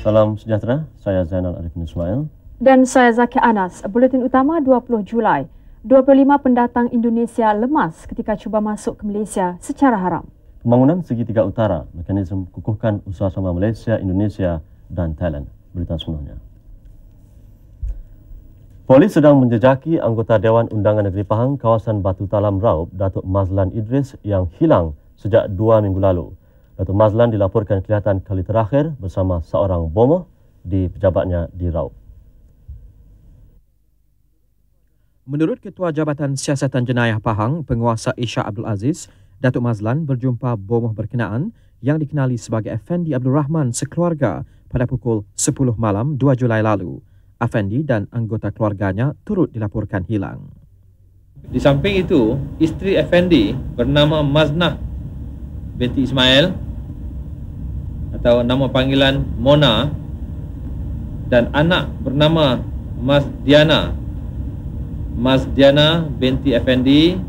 Salam sejahtera, saya Zainal Arifin Ismail. Dan saya Zaki Anas. Buletin utama 20 Julai. 25 pendatang Indonesia lemas ketika cuba masuk ke Malaysia secara haram. Pembangunan segitiga utara, mekanisme kukuhkan usaha sama Malaysia, Indonesia dan Thailand. Berita sepenuhnya. Polis sedang menjejaki anggota Dewan Undangan Negeri Pahang kawasan Batu Talam Raub, Datuk Mazlan Idris yang hilang sejak 2 minggu lalu. Datuk Mazlan dilaporkan kelihatan kali terakhir bersama seorang bomoh di pejabatnya di Raub. Menurut Ketua Jabatan Siasatan Jenayah Pahang, Penguasa Isha Abdul Aziz, Datuk Mazlan berjumpa bomoh berkenaan yang dikenali sebagai Effendi Abdul Rahman sekeluarga pada pukul 10 malam 2 Julai lalu. Effendi dan anggota keluarganya turut dilaporkan hilang. Di samping itu, isteri Effendi bernama Maznah binti Ismail atau nama panggilan Mona dan anak bernama Mas Diana binti Effendi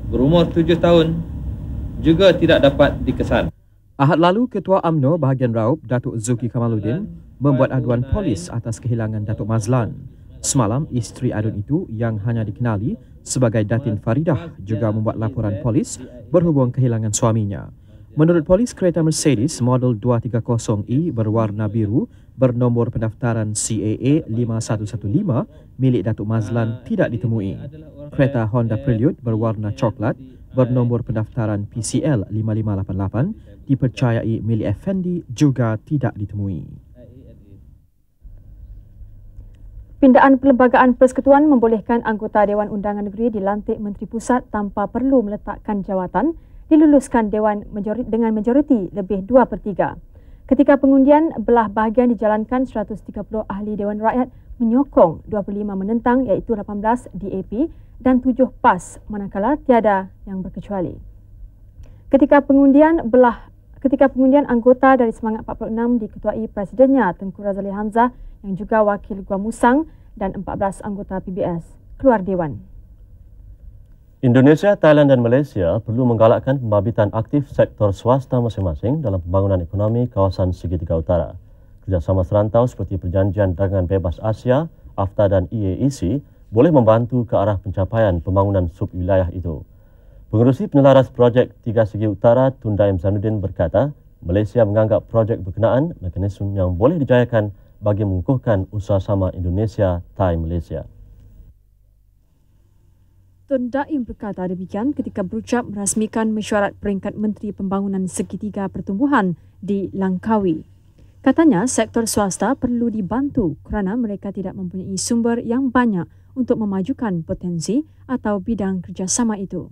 berumur 7 tahun juga tidak dapat dikesan. Ahad lalu, Ketua UMNO bahagian Raub, Datuk Zuki Kamaluddin, membuat aduan polis atas kehilangan Datuk Mazlan. Semalam, isteri adun itu yang hanya dikenali sebagai Datin Faridah juga membuat laporan polis berhubung kehilangan suaminya. Menurut polis, kereta Mercedes model 230E berwarna biru bernombor pendaftaran CAA 5115 milik Datuk Mazlan tidak ditemui. Kereta Honda Prelude berwarna coklat bernombor pendaftaran PCL 5588 dipercayai milik Effendi juga tidak ditemui. Pindaan Perlembagaan Persekutuan membolehkan anggota Dewan Undangan Negeri dilantik Menteri Pusat tanpa perlu meletakkan jawatan diluluskan Dewan dengan majoriti lebih 2/3. Ketika pengundian, belah bahagian dijalankan 130 ahli Dewan Rakyat menyokong, 25 menentang iaitu 18 DAP dan 7 PAS manakala tiada yang berkecuali. Ketika pengundian anggota dari Semangat 46 diketuai Presidennya Tengku Razali Hamzah yang juga Wakil Gua Musang dan 14 anggota PBS keluar Dewan. Indonesia, Thailand dan Malaysia perlu menggalakkan pembabitan aktif sektor swasta masing-masing dalam pembangunan ekonomi kawasan segitiga utara. Kerjasama serantau seperti Perjanjian Dagangan Bebas Asia, AFTA dan EAEC boleh membantu ke arah pencapaian pembangunan subwilayah itu. Pengerusi Penelaras Projek Tiga Segi Utara, Tun Daim Zainuddin berkata, Malaysia menganggap projek berkenaan mekanisme yang boleh dijayakan bagi mengukuhkan usaha sama Indonesia-Thai Malaysia. Tun Daim berkata demikian ketika berucap merasmikan mesyuarat peringkat Menteri Pembangunan Segitiga Pertumbuhan di Langkawi. Katanya sektor swasta perlu dibantu kerana mereka tidak mempunyai sumber yang banyak untuk memajukan potensi atau bidang kerjasama itu.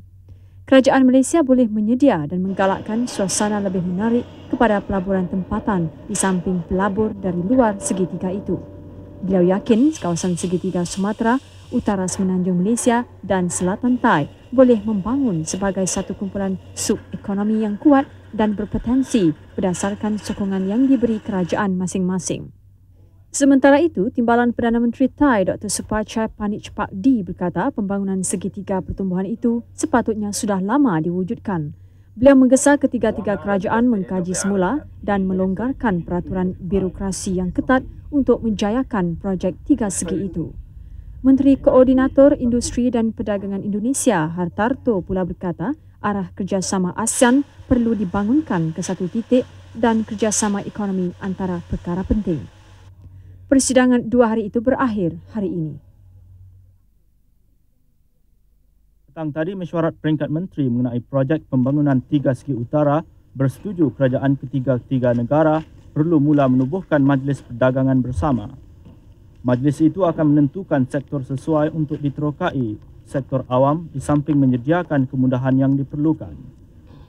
Kerajaan Malaysia boleh menyedia dan menggalakkan suasana lebih menarik kepada pelaburan tempatan di samping pelabur dari luar segitiga itu. Beliau yakin kawasan segitiga Sumatera, Utara Semenanjung Malaysia dan Selatan Thai boleh membangun sebagai satu kumpulan sub-ekonomi yang kuat dan berpotensi berdasarkan sokongan yang diberi kerajaan masing-masing. Sementara itu, Timbalan Perdana Menteri Thai Dr. Supachai Panich-Pakdi berkata pembangunan segitiga pertumbuhan itu sepatutnya sudah lama diwujudkan. Beliau menggesa ketiga-tiga kerajaan mengkaji semula dan melonggarkan peraturan birokrasi yang ketat untuk menjayakan projek tiga segi itu. Menteri Koordinator Industri dan Perdagangan Indonesia, Hartarto, pula berkata arah kerjasama ASEAN perlu dibangunkan ke satu titik dan kerjasama ekonomi antara perkara penting. Persidangan 2 hari itu berakhir hari ini. Petang tadi, mesyuarat peringkat menteri mengenai projek pembangunan Tiga Segi Utara bersetuju kerajaan ketiga-tiga negara perlu mula menubuhkan Majlis Perdagangan Bersama. Majlis itu akan menentukan sektor sesuai untuk diterokai sektor awam di samping menyediakan kemudahan yang diperlukan.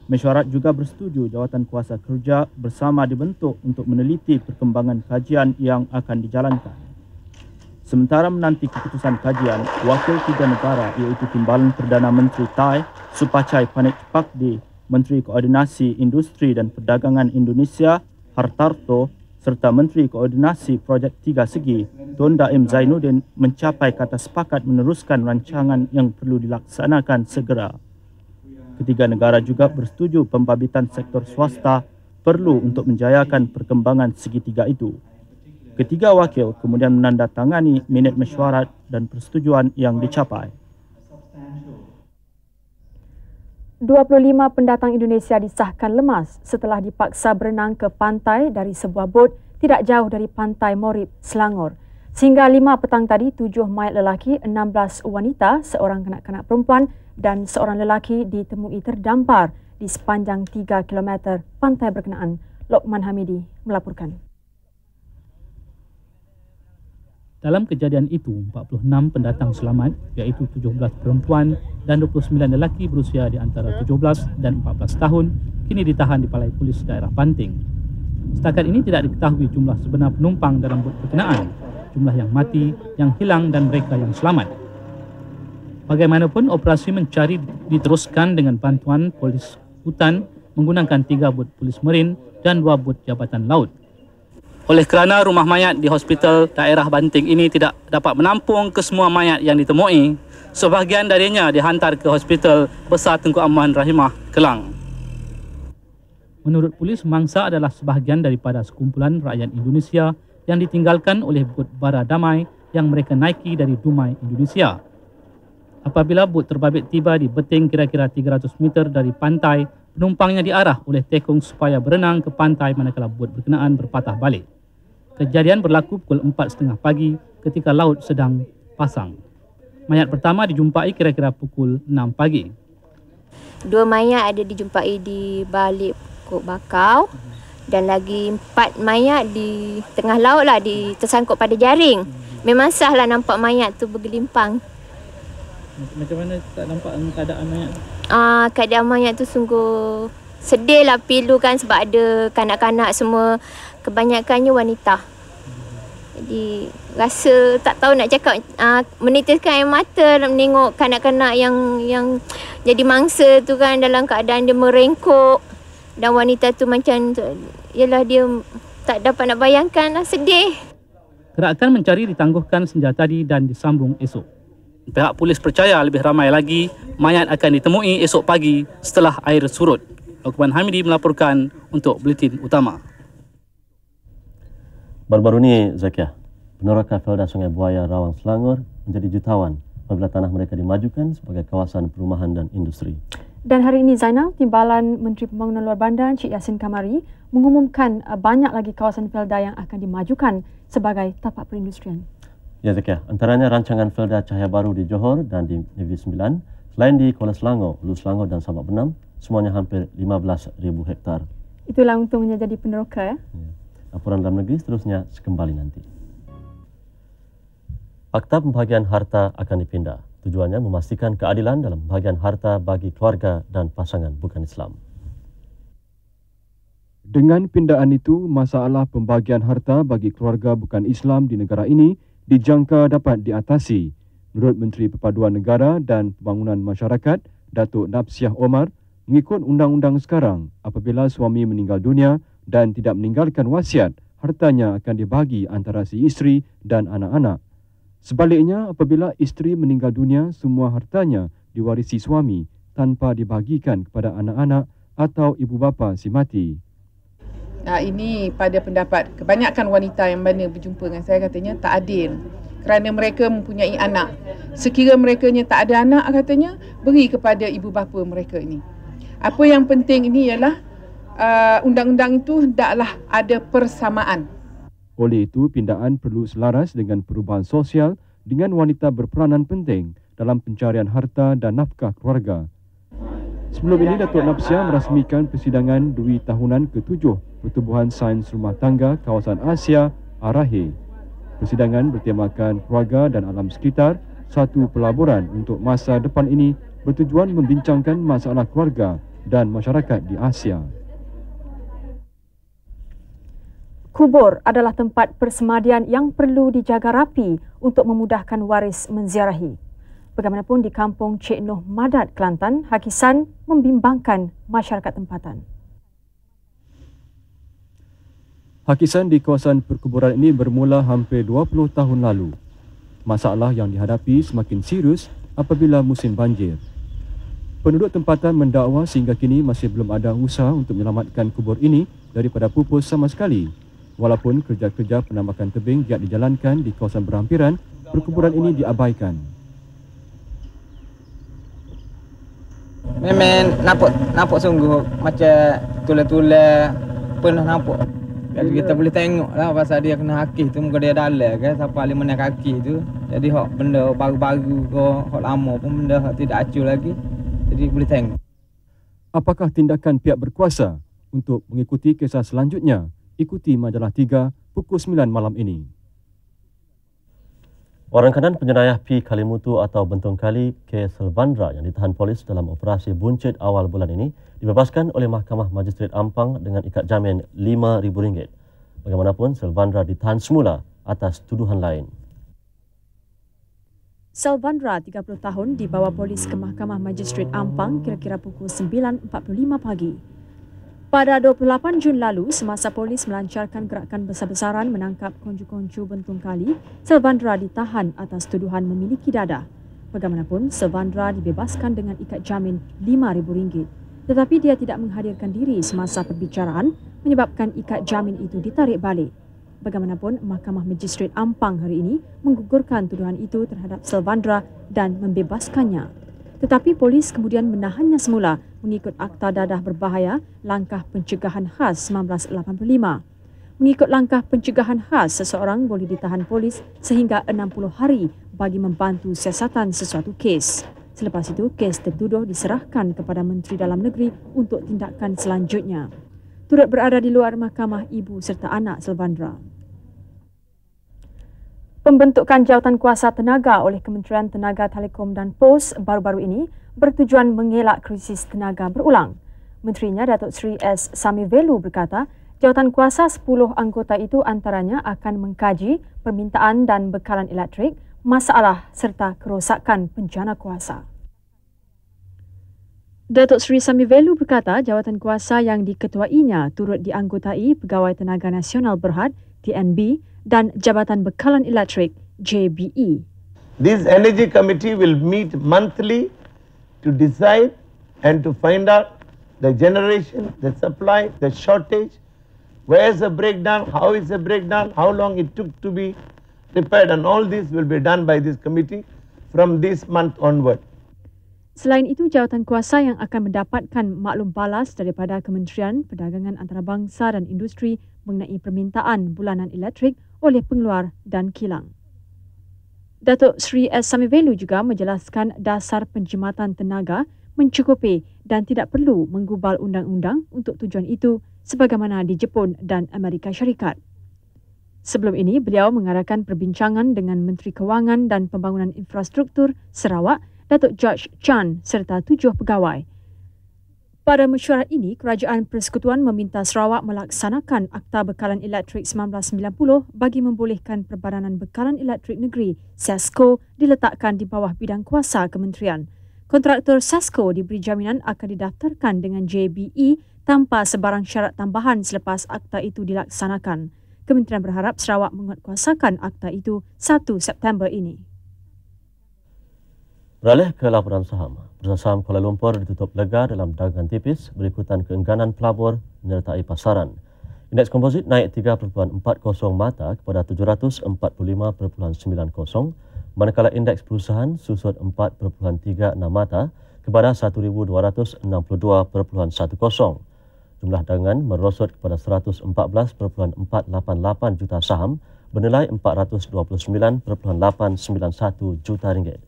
Mesyuarat juga bersetuju jawatan kuasa kerja bersama dibentuk untuk meneliti perkembangan kajian yang akan dijalankan. Sementara menanti keputusan kajian, wakil tiga negara iaitu Timbalan Perdana Menteri Thai, Supachai Panich-Pakdi, Menteri Koordinasi Industri dan Perdagangan Indonesia, Hartarto, serta Menteri Koordinasi Projek Tiga Segi, Tun Daim Zainuddin mencapai kata sepakat meneruskan rancangan yang perlu dilaksanakan segera. Ketiga negara juga bersetuju pembabitan sektor swasta perlu untuk menjayakan perkembangan segitiga itu. Ketiga wakil kemudian menandatangani minit mesyuarat dan persetujuan yang dicapai. 25 pendatang Indonesia disahkan lemas setelah dipaksa berenang ke pantai dari sebuah bot tidak jauh dari pantai Morib, Selangor. Sehingga 5 petang tadi, 7 mayat lelaki, 16 wanita, seorang kanak-kanak perempuan dan seorang lelaki ditemui terdampar di sepanjang 3 km pantai berkenaan. Lokman Hamidi melaporkan. Dalam kejadian itu, 46 pendatang selamat iaitu 17 perempuan dan 29 lelaki berusia di antara 17 dan 14 tahun kini ditahan di Balai Polis Daerah Banting. Setakat ini tidak diketahui jumlah sebenar penumpang dalam bot berkenaan, jumlah yang mati, yang hilang dan mereka yang selamat. Bagaimanapun, operasi mencari diteruskan dengan bantuan polis hutan menggunakan 3 bot polis marin dan 2 bot jabatan laut. Oleh kerana rumah mayat di Hospital Daerah Banting ini tidak dapat menampung kesemua mayat yang ditemui, sebahagian darinya dihantar ke Hospital Besar Tunku Aman Rahimah, Kelang. Menurut polis, mangsa adalah sebahagian daripada sekumpulan rakyat Indonesia yang ditinggalkan oleh bot bara damai yang mereka naiki dari Dumai, Indonesia. Apabila bot terbabit tiba di beting kira-kira 300 meter dari pantai, penumpangnya diarah oleh tekong supaya berenang ke pantai manakala bot berkenaan berpatah balik. Kejadian berlaku pukul 4.30 pagi ketika laut sedang pasang. Mayat pertama dijumpai kira-kira pukul 6 pagi. 2 mayat ada dijumpai di balik Kok Bakau dan lagi 4 mayat di tengah laut lah, tersangkut pada jaring. Memang sahlah nampak mayat tu bergelimpang. Macam mana tak nampak keadaan mayat? Keadaan mayat tu sungguh sedih lah, pilu kan, sebab ada kanak-kanak semua, kebanyakannya wanita. Jadi rasa tak tahu nak cakap, menitiskan air mata menengok kanak-kanak yang jadi mangsa tu kan dalam keadaan dia merengkuk, dan wanita tu macam yalah, dia tak dapat nak bayangkan lah, sedih. Gerakan mencari ditangguhkan sejak tadi dan disambung esok. Pihak polis percaya lebih ramai lagi mayat akan ditemui esok pagi setelah air surut. Lokman Hamidi melaporkan untuk Buletin Utama. Baru-baru ini, Zakiah, peneroka Felda Sungai Buaya Rawang Selangor menjadi jutawan apabila tanah mereka dimajukan sebagai kawasan perumahan dan industri. Dan hari ini, Zainal, Timbalan Menteri Pembangunan Luar Bandar Encik Yassin Kamari mengumumkan banyak lagi kawasan Felda yang akan dimajukan sebagai tapak perindustrian. Ya, Zakiah, antaranya rancangan Felda Cahaya Baru di Johor dan di Negeri Sembilan, selain di Kuala Selangor, Hulu Selangor dan Sabak Benam, semuanya hampir 15,000 hektar. Itulah untungnya jadi peneroka, ya. Laporan dalam negeri seterusnya sekembali nanti. Akta pembahagian harta akan dipindah. Tujuannya memastikan keadilan dalam pembahagian harta bagi keluarga dan pasangan bukan Islam. Dengan pindaan itu, masalah pembahagian harta bagi keluarga bukan Islam di negara ini dijangka dapat diatasi. Menurut Menteri Perpaduan Negara dan Pembangunan Masyarakat, Datuk Napsiah Omar, mengikut undang-undang sekarang, apabila suami meninggal dunia dan tidak meninggalkan wasiat, hartanya akan dibahagi antara si isteri dan anak-anak. Sebaliknya, apabila isteri meninggal dunia, semua hartanya diwarisi suami tanpa dibahagikan kepada anak-anak atau ibu bapa si mati. Ini pada pendapat kebanyakan wanita yang mana berjumpa dengan saya, katanya tak adil kerana mereka mempunyai anak. Sekira mereka tak ada anak, katanya beri kepada ibu bapa mereka ini. Apa yang penting ini ialah undang-undang itu hendaklah ada persamaan. Oleh itu, pindaan perlu selaras dengan perubahan sosial dengan wanita berperanan penting dalam pencarian harta dan nafkah keluarga. Sebelum ini, Datuk Napsiah merasmikan persidangan Dui Tahunan ke-7 Pertubuhan Sains Rumah Tangga Kawasan Asia, Arahe. Persidangan bertemakan keluarga dan alam sekitar, satu pelaburan untuk masa depan ini bertujuan membincangkan masalah keluarga dan masyarakat di Asia. Kubur adalah tempat persemadian yang perlu dijaga rapi untuk memudahkan waris menziarahi. Bagaimanapun di kampung Cik Noh Madat, Kelantan, hakisan membimbangkan masyarakat tempatan. Hakisan di kawasan perkuburan ini bermula hampir 20 tahun lalu. Masalah yang dihadapi semakin serius apabila musim banjir. Penduduk tempatan mendakwa sehingga kini masih belum ada usaha untuk menyelamatkan kubur ini daripada pupus sama sekali. Walaupun kerja-kerja penambakan tebing giat dijalankan di kawasan berhampiran, perkuburan ini diabaikan. Memang nampak sungguh macam tulang-tulang pernah nampak. Kita boleh tengok lah pasal dia kena hakis tu, muka dia dalam kan, sampai 5 kaki tu. Jadi hak benda baru-baru ke hak lama pun benda hak tidak acuh lagi. Jadi boleh tengok. Apakah tindakan pihak berkuasa untuk mengikuti kisah selanjutnya? Ikuti Majalah 3 pukul 9 malam ini. Warangkanan penjenayah P. Kalimutu atau Bentong Kali K. Selvandra yang ditahan polis dalam operasi buncit awal bulan ini dibebaskan oleh Mahkamah Magistrate Ampang dengan ikat jamin RM5,000. Bagaimanapun, Selvandra ditahan semula atas tuduhan lain. Selvandra, 30 tahun, dibawa polis ke Mahkamah Magistrate Ampang kira-kira pukul 9.45 pagi. Pada 28 Jun lalu, semasa polis melancarkan gerakan besar-besaran menangkap konju-konju Bentong Kali, Selvandra ditahan atas tuduhan memiliki dadah. Bagaimanapun, Selvandra dibebaskan dengan ikat jamin RM5,000. Tetapi dia tidak menghadirkan diri semasa perbicaraan menyebabkan ikat jamin itu ditarik balik. Bagaimanapun, Mahkamah Magistrate Ampang hari ini menggugurkan tuduhan itu terhadap Selvandra dan membebaskannya. Tetapi polis kemudian menahannya semula mengikut Akta Dadah Berbahaya Langkah Pencegahan Khas 1985. Mengikut langkah pencegahan khas, seseorang boleh ditahan polis sehingga 60 hari bagi membantu siasatan sesuatu kes. Selepas itu, kes tertuduh diserahkan kepada Menteri Dalam Negeri untuk tindakan selanjutnya. Turut berada di luar mahkamah ibu serta anak Selvandra. Pembentukan jawatan kuasa tenaga oleh Kementerian Tenaga Telekom dan Pos baru-baru ini bertujuan mengelak krisis tenaga berulang. Menterinya Datuk Seri S. Samivelu berkata, jawatan kuasa 10 anggota itu antaranya akan mengkaji permintaan dan bekalan elektrik, masalah serta kerosakan penjana kuasa. Datuk Seri Samivelu berkata jawatan kuasa yang diketuainya turut dianggotai Pegawai Tenaga Nasional Berhad TNB dan Jabatan Bekalan Elektrik JBE. This Energy Committee will meet monthly to decide and to find out the generation, the supply, the shortage, where is the breakdown, how is the breakdown, how long it took to be repaired, and all this will be done by this committee from this month onward. Selain itu, jawatan kuasa yang akan mendapatkan maklum balas daripada Kementerian Perdagangan Antarabangsa dan Industri mengenai permintaan bulanan elektrik oleh pengeluar dan kilang. Datuk Seri S. Samivelu juga menjelaskan dasar penjimatan tenaga mencukupi dan tidak perlu menggubal undang-undang untuk tujuan itu sebagaimana di Jepun dan Amerika Syarikat. Sebelum ini, beliau mengadakan perbincangan dengan Menteri Kewangan dan Pembangunan Infrastruktur Sarawak, Datuk George Chan serta 7 pegawai. Pada mesyuarat ini, Kerajaan Persekutuan meminta Sarawak melaksanakan Akta Bekalan Elektrik 1990 bagi membolehkan Perbadanan Bekalan Elektrik Negeri SESCO diletakkan di bawah bidang kuasa kementerian. Kontraktor SESCO diberi jaminan akan didaftarkan dengan JBE tanpa sebarang syarat tambahan selepas akta itu dilaksanakan. Kementerian berharap Sarawak menguatkuasakan akta itu 1 September ini. Beralih ke laporan saham. Bursa saham Kuala Lumpur ditutup lega dalam dagangan tipis berikutan keengganan pelabur menyertai pasaran. Indeks komposit naik 3.40 mata kepada 745.90, manakala indeks perusahaan susut 4.36 mata kepada 1,262.10. Jumlah dagangan merosot kepada 114.488 juta saham bernilai 429.891 juta ringgit.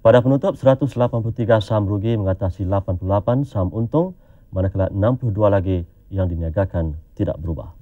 Pada penutup, 183 saham rugi mengatasi 88 saham untung, manakala 62 lagi yang diniagakan tidak berubah.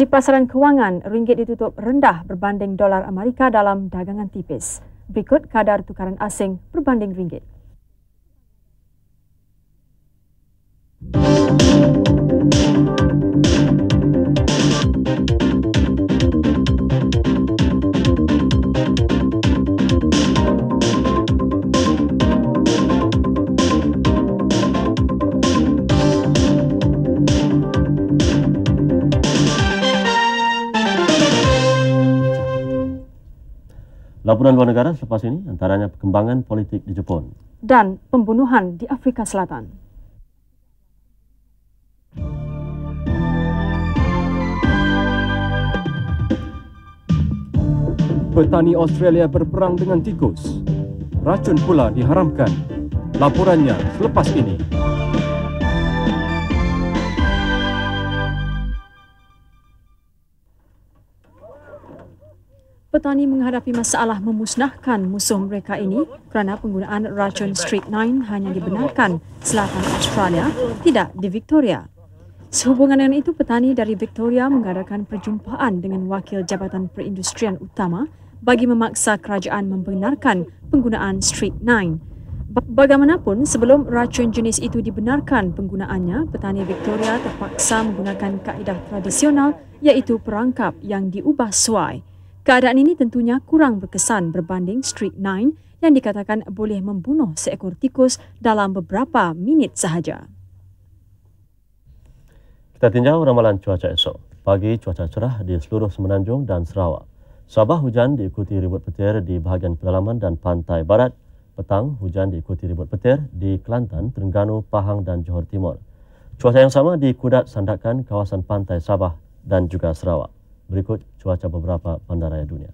Di pasaran kewangan, ringgit ditutup rendah berbanding dolar Amerika dalam dagangan tipis. Berikut kadar tukaran asing berbanding ringgit. Laporan luar negara selepas ini antaranya perkembangan politik di Jepun dan pembunuhan di Afrika Selatan. Petani Australia berperang dengan tikus. Racun pula diharamkan. Laporannya selepas ini. Petani menghadapi masalah memusnahkan musuh mereka ini kerana penggunaan racun strychnine hanya dibenarkan selatan Australia, tidak di Victoria. Sehubungan dengan itu, petani dari Victoria mengadakan perjumpaan dengan wakil Jabatan Perindustrian Utama bagi memaksa kerajaan membenarkan penggunaan strychnine. Bagaimanapun, sebelum racun jenis itu dibenarkan penggunaannya, petani Victoria terpaksa menggunakan kaedah tradisional iaitu perangkap yang diubah suai. Keadaan ini tentunya kurang berkesan berbanding strychnine yang dikatakan boleh membunuh seekor tikus dalam beberapa minit sahaja. Kita tinjau ramalan cuaca esok. Pagi cuaca cerah di seluruh Semenanjung dan Sarawak. Sabah hujan diikuti ribut petir di bahagian pedalaman dan pantai barat. Petang hujan diikuti ribut petir di Kelantan, Terengganu, Pahang dan Johor Timur. Cuaca yang sama di Kudat, Sandakan, kawasan pantai Sabah dan juga Sarawak. Berikut cuaca beberapa bandaraya dunia.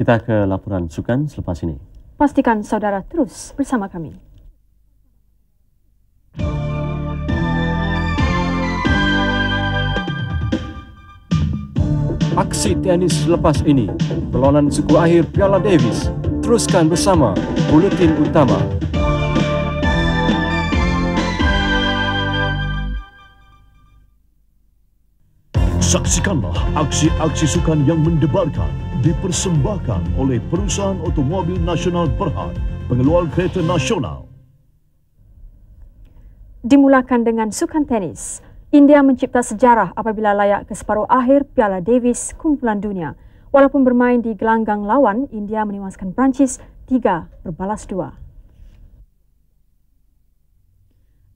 Kita ke laporan sukan selepas ini. Pastikan saudara terus bersama kami. Aksi tenis selepas ini, perlawanan suku akhir Piala Davis. Teruskan bersama Buletin Utama. Saksikanlah aksi-aksi sukan yang mendebarkan, dipersembahkan oleh Perusahaan Automobil Nasional Berhad, pengeluar kereta nasional. Dimulakan dengan sukan tenis. India mencipta sejarah apabila layak ke separuh akhir Piala Davis kumpulan dunia. Walaupun bermain di gelanggang lawan, India menewaskan Perancis 3-2.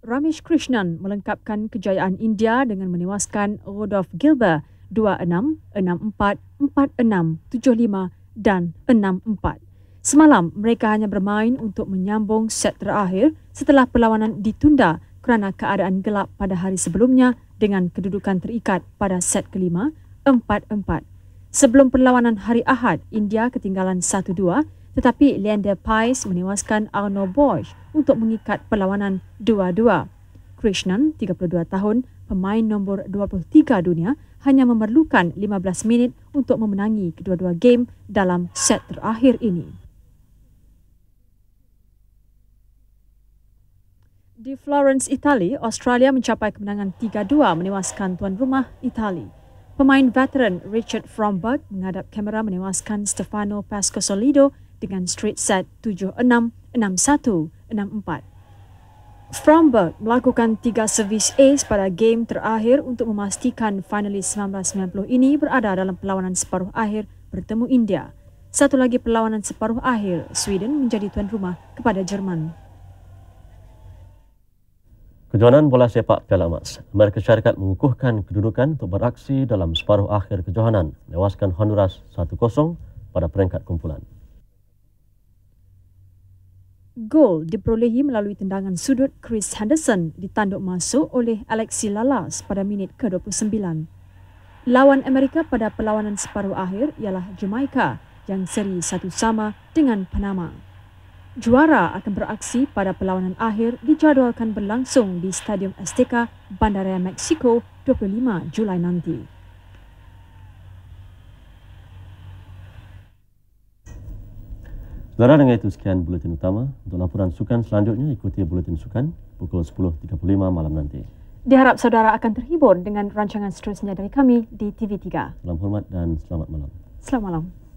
Ramesh Krishnan melengkapkan kejayaan India dengan menewaskan Rodolphe Gilbert 2-6, 6-4, 4-6, 7-5 dan 6-4. Semalam, mereka hanya bermain untuk menyambung set terakhir setelah perlawanan ditunda kerana keadaan gelap pada hari sebelumnya dengan kedudukan terikat pada set kelima, 4-4. Sebelum perlawanan hari Ahad, India ketinggalan 1-2, tetapi Leander Paes menewaskan Arno Bosch untuk mengikat perlawanan 2-2. Krishnan, 32 tahun, pemain nombor 23 dunia, hanya memerlukan 15 minit untuk memenangi kedua-dua game dalam set terakhir ini. Di Florence, Itali, Australia mencapai kemenangan 3-2 menewaskan tuan rumah Itali. Pemain veteran Richard Fromberg menghadap kamera menewaskan Stefano Pascosolido dengan straight set 7-6, 6-1, 6-4. Fromberg melakukan 3 servis ace pada game terakhir untuk memastikan finalis 1990 ini berada dalam perlawanan separuh akhir bertemu India. Satu lagi perlawanan separuh akhir, Sweden menjadi tuan rumah kepada Jerman. Kejohanan bola sepak Piala Emas. Amerika Syarikat mengukuhkan kedudukan untuk beraksi dalam separuh akhir kejohanan, menewaskan Honduras 1-0 pada peringkat kumpulan. Gol diperolehi melalui tendangan sudut Chris Henderson ditanduk masuk oleh Alexi Lalas pada minit ke-29. Lawan Amerika pada perlawanan separuh akhir ialah Jamaica yang seri 1-1 dengan Panama. Juara akan beraksi pada perlawanan akhir dijadualkan berlangsung di Stadium Azteca, Bandaraya Mexico 25 Julai nanti. Saudara, dengan itu sekian buletin utama. Untuk laporan sukan selanjutnya ikuti buletin sukan pukul 10.35 malam nanti. Diharap saudara akan terhibur dengan rancangan seterusnya dari kami di TV3. Salam hormat dan selamat malam. Selamat malam.